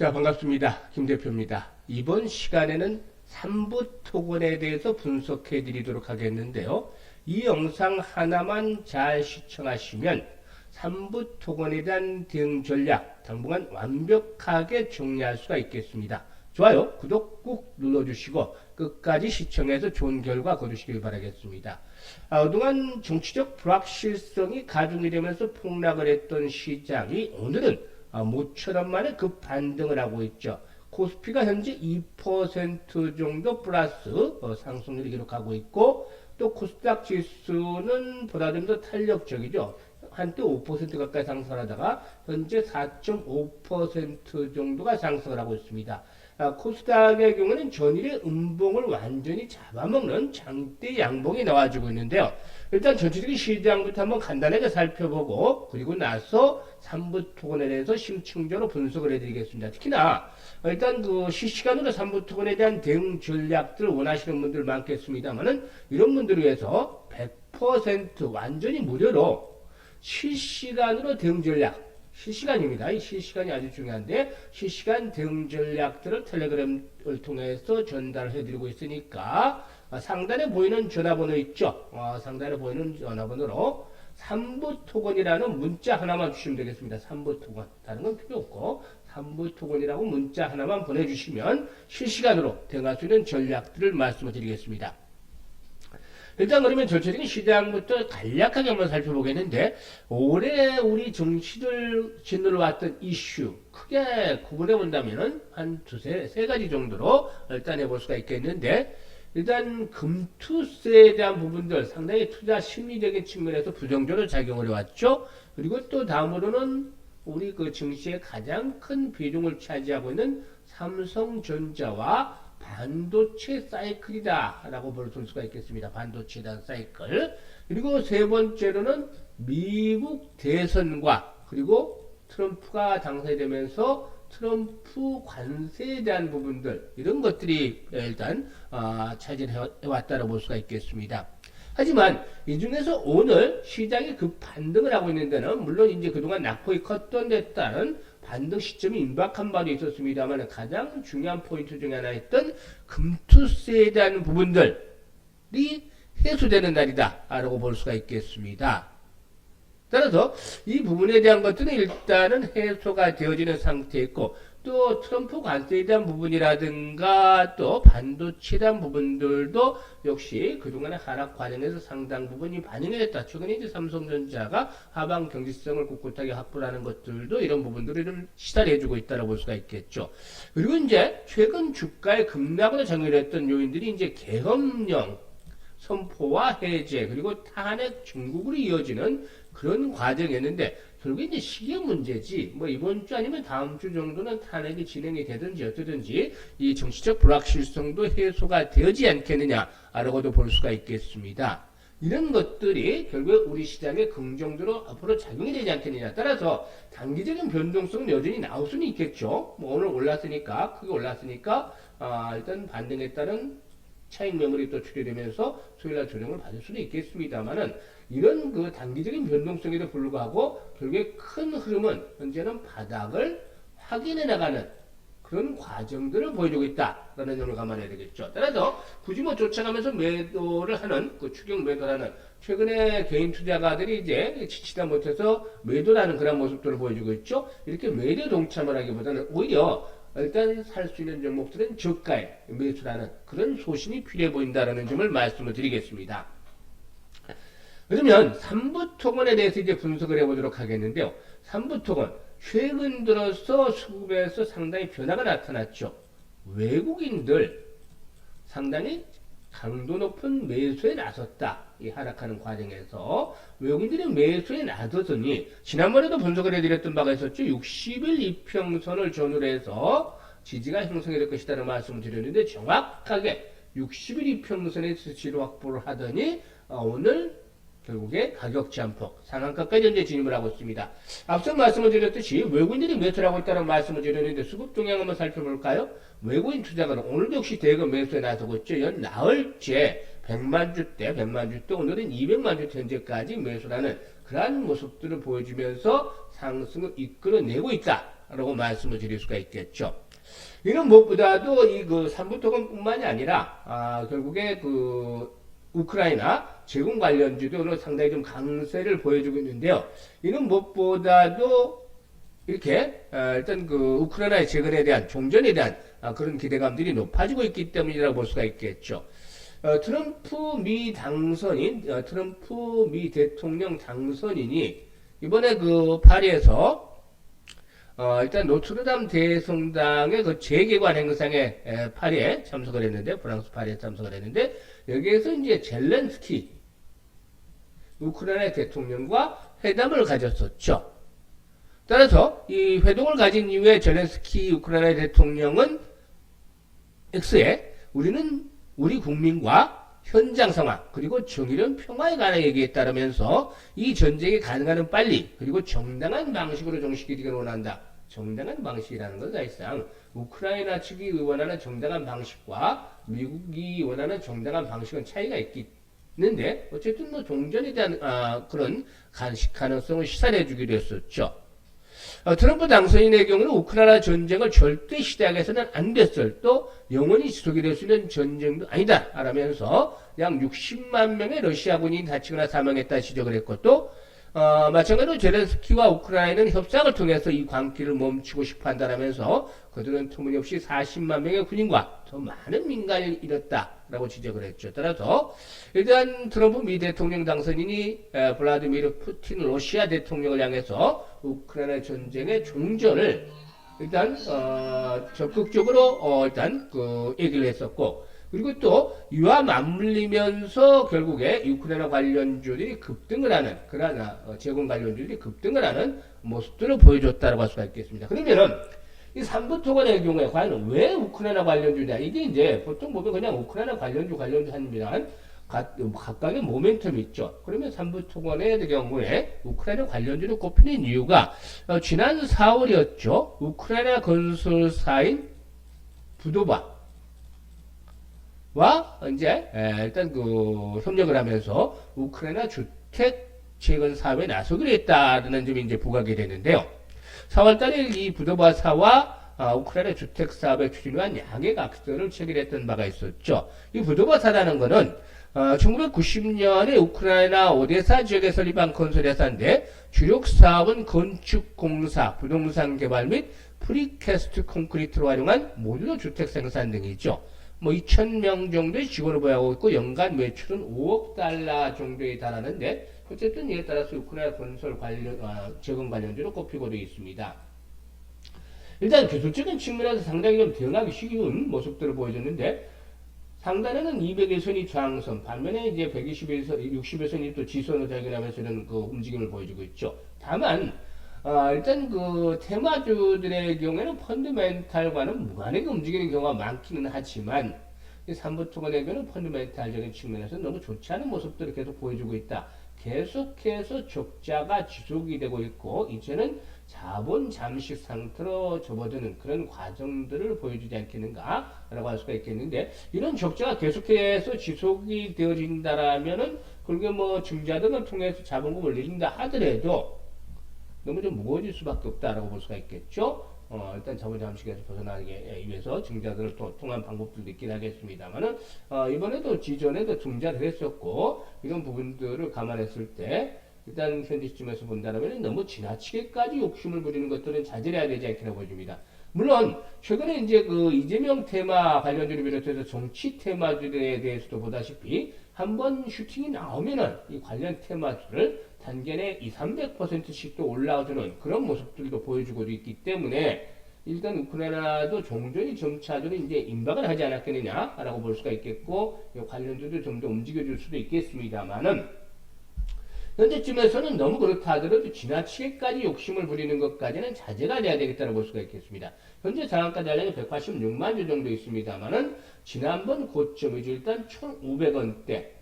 자, 반갑습니다. 김 대표입니다. 이번 시간에는 3부 토건에 대해서 분석해 드리도록 하겠는데요. 이 영상 하나만 잘 시청하시면 3부 토건에 대한 대응 전략 당분간 완벽하게 정리할 수가 있겠습니다. 좋아요, 구독 꾹 눌러주시고 끝까지 시청해서 좋은 결과 거두시길 바라겠습니다. 그동안 정치적 불확실성이 가중이 되면서 폭락을 했던 시장이 오늘은 모처럼 만에 급 반등을 하고 있죠. 코스피가 현재 2% 정도 플러스 상승률을 기록하고 있고, 또 코스닥 지수는 보다 좀 더 탄력적이죠. 한때 5% 가까이 상승하다가 현재 4.5% 정도가 상승을 하고 있습니다. 코스닥의 경우는 전일의 음봉을 완전히 잡아먹는 장대 양봉이 나와주고 있는데요. 일단 전체적인 시장부터 한번 간단하게 살펴보고 그리고 나서 3부 토건에 대해서 심층적으로 분석을 해드리겠습니다. 특히나 일단 그 실시간으로 3부 토건에 대한 대응 전략들을 원하시는 분들 많겠습니다만은 이런 분들을 위해서 100% 완전히 무료로 실시간으로 대응 전략, 실시간입니다. 이 실시간이 아주 중요한데 실시간 대응 전략들을 텔레그램을 통해서 전달해드리고 있으니까 상단에 보이는 전화번호 있죠. 상단에 보이는 전화번호로 3부 토건이라는 문자 하나만 주시면 되겠습니다. 3부 토건. 다른 건 필요 없고 3부 토건이라고 문자 하나만 보내주시면 실시간으로 대응할 수 있는 전략들을 말씀을 드리겠습니다. 일단 그러면 전체적인 시장부터 간략하게 한번 살펴보겠는데, 올해 우리 정치를 짓누러 왔던 이슈 크게 구분해 본다면은 한 세 가지 정도로 일단 해볼 수가 있겠는데, 일단 금투세에 대한 부분들 상당히 투자 심리적인 측면에서 부정적으로 작용을 해왔죠. 그리고 또 다음으로는 우리 그 증시의 가장 큰 비중을 차지하고 있는 삼성전자와 반도체 사이클이다 라고 볼 수가 있겠습니다. 반도체에 대한 사이클. 그리고 세 번째로는 미국 대선과 그리고 트럼프가 당선되면서 트럼프 관세에 대한 부분들, 이런 것들이 일단 차지해왔다고 볼 수가 있겠습니다. 하지만 이 중에서 오늘 시장이 급 반등을 하고 있는 데는 물론 이제 그동안 낙폭이 컸던 데 따른 반등 시점이 임박한 바도 있었습니다만 가장 중요한 포인트 중에 하나였던 금투세에 대한 부분들이 해소되는 날이다 라고 볼 수가 있겠습니다. 따라서 이 부분에 대한 것들은 일단은 해소가 되어지는 상태였고, 또 트럼프 관세에 대한 부분이라든가 또 반도체에 대한 부분들도 역시 그동안의 하락 과정에서 상당 부분이 반영이 됐다. 최근에 이제 삼성전자가 하방 경제성을 꿋꿋하게 확보하는 것들도 이런 부분들을 좀 시달해 주고 있다고 볼 수가 있겠죠. 그리고 이제 최근 주가의 급락으로 작용했던 요인들이 이제 계엄령 선포와 해제, 그리고 탄핵 중국으로 이어지는 그런 과정이었는데, 결국 이제 시기의 문제지, 뭐 이번 주 아니면 다음 주 정도는 탄핵이 진행이 되든지 어쩌든지 이 정치적 불확실성도 해소가 되지 않겠느냐라고도 볼 수가 있겠습니다. 이런 것들이 결국 우리 시장에 긍정적으로 앞으로 작용이 되지 않겠느냐. 따라서 단기적인 변동성은 여전히 나올 수는 있겠죠. 뭐 오늘 올랐으니까, 크게 올랐으니까 일단 반등에 따른 차익 매물이 또 출현되면서 수요일날 조정을 받을 수는 있겠습니다만은, 이런 그 단기적인 변동성에도 불구하고 결국에 큰 흐름은 현재는 바닥을 확인해 나가는 그런 과정들을 보여주고 있다라는 점을 감안해야 되겠죠. 따라서 굳이 뭐 쫓아가면서 매도를 하는, 그 추격 매도라는, 최근에 개인 투자가들이 이제 지치다 못해서 매도라는 그런 모습들을 보여주고 있죠. 이렇게 매도 동참을 하기보다는 오히려 일단 살 수 있는 종목들은 저가에 매수라는 그런 소신이 필요해 보인다라는 점을 말씀을 드리겠습니다. 그러면 3부 토건에 대해서 이제 분석을 해보도록 하겠는데요. 3부 토건, 최근 들어서 수급에서 상당히 변화가 나타났죠. 외국인들 상당히 강도 높은 매수에 나섰다. 이 하락하는 과정에서 외국인들이 매수에 나서더니, 지난번에도 분석을 해드렸던 바가 있었죠. 60일 이평선을 전후로 해서 지지가 형성이 될 것이라는 말씀을 드렸는데, 정확하게 60일 이평선에서 지지를 확보를 하더니 오늘 결국에 가격 제한폭 상한가까지 현재 진입을 하고 있습니다. 앞서 말씀을 드렸듯이 외국인들이 매수를 하고 있다는 말씀을 드렸는데, 수급 동향 한번 살펴볼까요? 외국인 투자가는 오늘도 역시 대거 매수에 나서고 있죠. 연 나흘째 100만 주대, 100만 주대, 오늘은 200만 주 현재까지 매수라는 그러한 모습들을 보여주면서 상승을 이끌어내고 있다라고 말씀을 드릴 수가 있겠죠. 이는 무엇보다도 그 삼부토건뿐만이 아니라 결국에 그 우크라이나 제공 관련주도 상당히 좀 강세를 보여주고 있는데요. 이는 무엇보다도 이렇게 일단 그 우크라이나의 재건에 대한 종전에 대한 그런 기대감들이 높아지고 있기 때문이라고 볼 수가 있겠죠. 트럼프 미 당선인, 트럼프 미 대통령 당선인이 이번에 그 파리에서 일단 노트르담 대성당의 그 재개관 행사에 파리에 참석을 했는데, 프랑스 파리에 참석을 했는데, 여기에서 이제 젤렌스키 우크라이나 대통령과 회담을 가졌었죠. 따라서 이 회동을 가진 이후에 젤렌스키 우크라이나 대통령은 X에 우리는 우리 국민과 현장 상황 그리고 정의로운 평화에 관한 얘기에 따르면서 이 전쟁이 가능한 빨리 그리고 정당한 방식으로 종식되기를 원한다. 정당한 방식이라는 건 사실상 우크라이나 측이 원하는 정당한 방식과 미국이 원하는 정당한 방식은 차이가 있는데 어쨌든 뭐 종전에 대한 그런 가능성을 시사해 주기로 했었죠. 트럼프 당선인의 경우는 우크라이나 전쟁을 절대 시대하게서는 안 됐을 또 영원히 지속이 될 수 있는 전쟁도 아니다 라면서 약 60만 명의 러시아군이 다치거나 사망했다 지적을 했고 또 마찬가지로 젤렌스키와 우크라이나는 협상을 통해서 이 광기를 멈추고 싶어 한다라면서 그들은 터무니없이 40만 명의 군인과 더 많은 민간을 잃었다라고 지적을 했죠. 따라서 일단 트럼프 미 대통령 당선인이 블라디미르 푸틴 러시아 대통령을 향해서 우크라이나 전쟁의 종전을 일단 적극적으로 일단 그 얘기를 했었고 그리고 또 이와 맞물리면서 결국에 우크라이나 관련주들이 급등을 하는 그러나 제공 관련주들이 급등을 하는 모습들을 보여줬다고 할 수가 있겠습니다. 그러면은 이 삼부토건의 경우에 과연 왜 우크라이나 관련주냐 이게 이제 보통 보면 그냥 우크라이나 관련주 하면 각각의 모멘텀이 있죠. 그러면 삼부토건의 경우에 우크라이나 관련주를 꼽히는 이유가 지난 4월이었죠. 우크라이나 건설사인 부도바 와 이제 일단 그 협력을 하면서 우크라이나 주택 재건 사업에 나서기로 했다는 점이 이제 부각이 되는데요. 4월달에 이 부도바사와 우크라이나 주택 사업에 추진한 양해 각서를 체결했던 바가 있었죠. 이 부도바사라는 것은 1990년에 우크라이나 오데사 지역에 설립한 건설회사인데 주력 사업은 건축공사, 부동산 개발 및 프리캐스트 콘크리트로 활용한 모듈러 주택 생산 등이죠. 뭐 2,000명 정도의 직원을 보유하고 있고 연간 매출은 5억 달러 정도에 달하는데 어쨌든 이에 따라서 우크라이나 건설 관련 재건 관련주로 꼽히고 되어 있습니다. 일단 기술적인 측면에서 상당히 좀 대응하기 쉬운 모습들을 보여줬는데 상단에는 200일선이 저항선, 반면에 이제 120일선, 60일선이 또 지선을 발견하면서 이런 그 움직임을 보여주고 있죠. 다만 일단 그 테마주들의 경우에는 펀드멘탈과는 무관하게 움직이는 경우가 많기는 하지만 이 삼부토건의 경우는 펀드멘탈적인 측면에서 너무 좋지 않은 모습들을 계속 보여주고 있다. 계속해서 적자가 지속이 되고 있고 이제는 자본 잠식 상태로 접어드는 그런 과정들을 보여주지 않겠는가 라고 할 수가 있겠는데 이런 적자가 계속해서 지속이 되어진다라면은 그게 뭐 증자 등을 통해서 자본금을 늘린다 하더라도 너무 좀 무거워질 수밖에 없다라고 볼 수가 있겠죠. 일단 자본 잠식에서 벗어나기 위해서 증자들을 또 통한 방법들도 있긴 하겠습니다만은 이번에도 지전에도 증자를 했었고 이런 부분들을 감안했을 때 일단 현재 시점에서 본다면 너무 지나치게까지 욕심을 부리는 것들은 자제해야 되지 않겠나 보여집니다. 물론 최근에 이제 그 이재명 테마 관련주를 비롯해서 정치 테마주에 대해서도 보다시피 한번 슈팅이 나오면은 이 관련 테마주를 단견에 200~300%씩 또 올라오는 그런 모습들도 보여주고 있기 때문에 일단 우크라이나도 종전이 점차적으로 이제 임박을 하지 않았겠느냐라고 볼 수가 있겠고 관련주도 좀 더 움직여줄 수도 있겠습니다만은 현재쯤에서는 너무 그렇다 하더라도 지나치게까지 욕심을 부리는 것까지는 자제가 돼야 되겠다고 볼 수가 있겠습니다. 현재 상한가 달러는 186만 주 정도 있습니다만은 지난번 고점이죠. 일단 1,500원대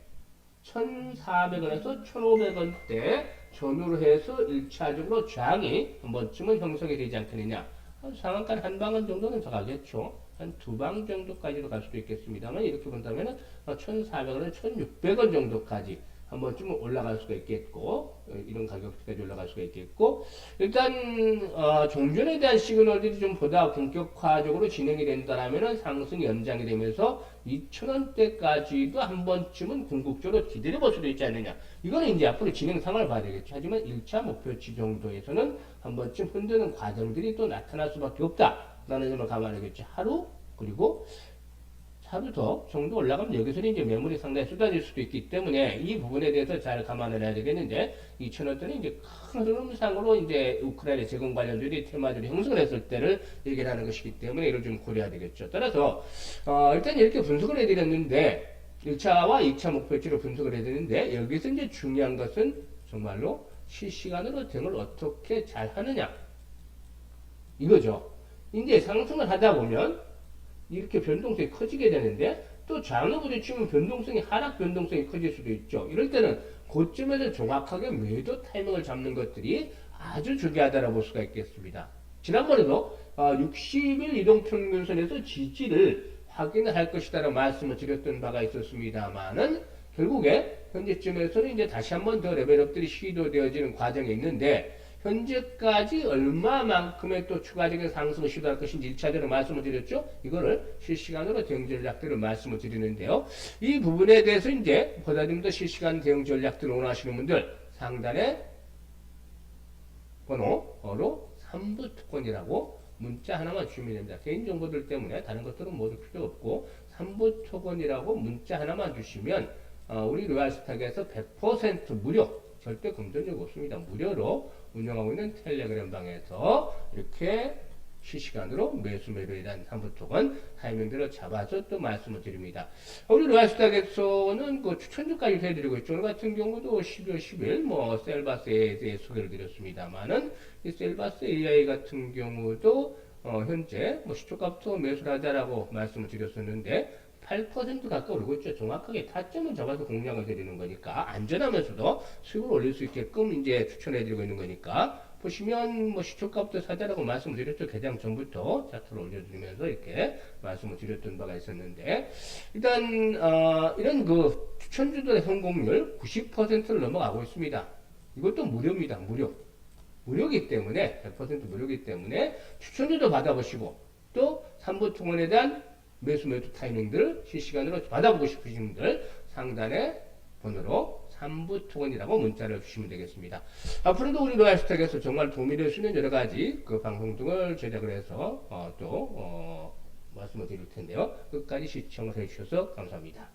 1,400원에서 1,500원대 전후로 해서 1차적으로 저항이 한 번쯤은 형성이 되지 않겠느냐. 상한가 한 방울 정도는 더 가겠죠. 한 두 방 정도까지도 갈 수도 있겠습니다만 이렇게 본다면은 1,400원에서 1,600원 정도까지 한 번쯤 올라갈 수가 있겠고 이런 가격까지 올라갈 수가 있겠고 일단 종전에 대한 시그널들이 좀 보다 본격화적으로 진행이 된다라면은 상승이 연장이 되면서 2,000원대까지도 한 번쯤은 궁극적으로 기다려 볼 수도 있지 않느냐. 이거는 이제 앞으로 진행 상황을 봐야 되겠죠. 하지만 1차 목표치 정도에서는 한 번쯤 흔드는 과정들이 또 나타날 수밖에 없다라는 점을 감안하겠죠. 하루 그리고 하루 더 정도 올라가면 여기서는 이제 매물이 상당히 쏟아질 수도 있기 때문에 이 부분에 대해서 잘 감안을 해야 되겠는데 2,000원대는 이제 큰 흐름상으로 이제 우크라이나 제공 관련들이 테마들이 형성을 했을 때를 얘기를 하는 것이기 때문에 이걸 좀 고려해야 되겠죠. 따라서 일단 이렇게 분석을 해드렸는데 1차와 2차 목표치로 분석을 해드렸는데 여기서 이제 중요한 것은 정말로 실시간으로 대응을 어떻게 잘 하느냐 이거죠. 이제 상승을 하다 보면 이렇게 변동성이 커지게 되는데 또 장을 부딪히면 변동성이 하락 변동성이 커질 수도 있죠. 이럴 때는 고점에서 정확하게 매도 타이밍을 잡는 것들이 아주 중요하다고 볼 수가 있겠습니다. 지난번에도 60일 이동평균선에서 지지를 확인을 할 것이다라고 말씀을 드렸던 바가 있었습니다만은 결국에 현재쯤에서는 이제 다시 한번 더 레벨업들이 시도되어지는 과정에 있는데 현재까지 얼마만큼의 또 추가적인 상승을 시도할 것인지 1차적으로 말씀을 드렸죠. 이거를 실시간으로 대응 전략들을 말씀을 드리는데요. 이 부분에 대해서 이제 보다 좀 더 실시간 대응 전략들을 원하시는 분들 상단에 번호로 3부 토건이라고 문자 하나만 주시면 됩니다. 개인정보들 때문에 다른 것들은 모두 필요 없고 3부 토건이라고 문자 하나만 주시면 우리 로얄스탁에서 100% 무료 절대 금전적 없습니다. 무료로 운영하고 있는 텔레그램 방에서 이렇게 실시간으로 매수 매도에 대한 한부토건 타이밍대로 잡아서 또 말씀을 드립니다. 우리 로얄스탁에서는 그 추천주까지 해드리고 있죠. 오늘 같은 경우도 12월 10일 셀바스에 대해 소개를 드렸습니다만은 이 셀바스 AI 같은 경우도 현재 시초값부터 매수를 하자라고 말씀을 드렸었는데 8% 가까이 오르고 있죠. 정확하게 타점을 잡아서 공략을 드리는 거니까 안전하면서도 수익을 올릴 수 있게끔 이제 추천해드리고 있는 거니까 보시면 시초값부터 사자라고 말씀을 드렸죠. 개장 전부터 차트를 올려드리면서 이렇게 말씀을 드렸던 바가 있었는데 일단 이런 그 추천주들의 성공률 90%를 넘어가고 있습니다. 이것도 무료입니다. 무료이기 때문에 100% 무료이기 때문에 추천주도 받아보시고 또 3부 통원에 대한 매수 타이밍들 실시간으로 받아보고 싶으신 분들 상단에 번호로 3부 토건이라고 문자를 주시면 되겠습니다. 앞으로도 우리 로얄스탁에서 정말 도움이 될 수 있는 여러 가지 그 방송 등을 제작을 해서 또 말씀을 드릴 텐데요. 끝까지 시청을 해주셔서 감사합니다.